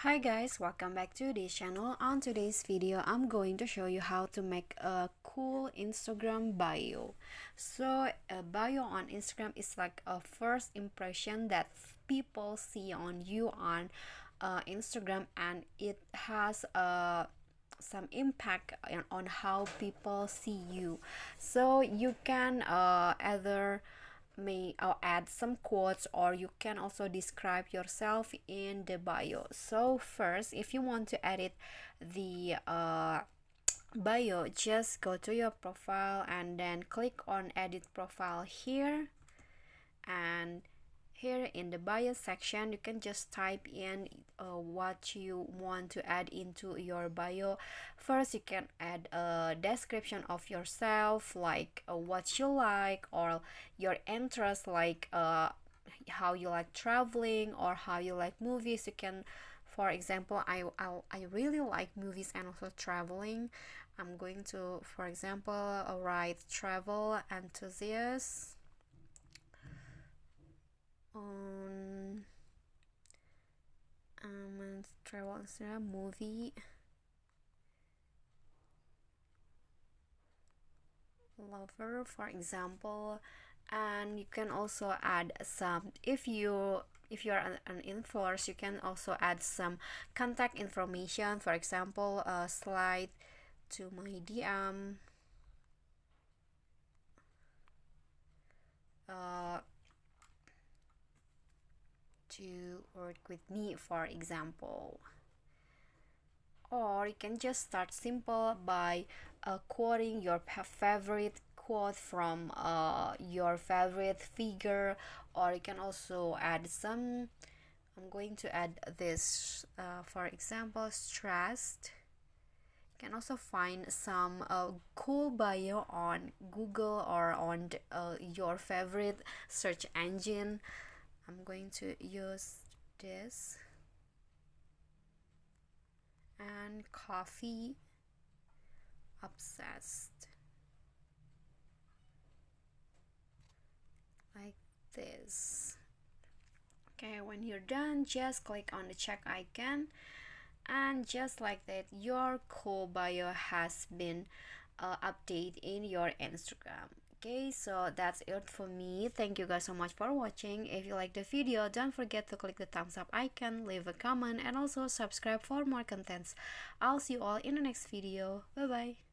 Hi guys, welcome back to this channel. On today's video, I'm going to show you how to make a cool Instagram bio. So a bio on Instagram is like a first impression that people see on you on Instagram, and it has some impact on how people see you. So you can either may add some quotes, or you can also describe yourself in the bio. So first, if you want to edit the bio, just go to your profile and then click on edit profile here, and here in the bio section you can just type in what you want to add into your bio. First, you can add a description of yourself, like what you like, or your interest, like how you like traveling or how you like movies. You can, for example, I really like movies and also traveling. I'm going to, for example, write travel enthusiast on travel Instagram movie lover, for example. And you can also add some, if you're an influencer, you can also add some contact information, for example, slide to my DM, uh, to work with me, for example. Or you can just start simple by quoting your favorite quote from your favorite figure, or you can also add some. I'm going to add this, for example, stressed. You can also find some cool bio on Google or on your favorite search engine. I'm going to use this. And coffee obsessed, like this. Okay, when you're done, just click on the check icon, and just like that, your cool bio has been updated in your Instagram. Okay, so that's it for me. Thank you guys so much for watching. If you like the video, don't forget to click the thumbs up icon, leave a comment, and also subscribe for more contents. I'll see you all in the next video. Bye bye.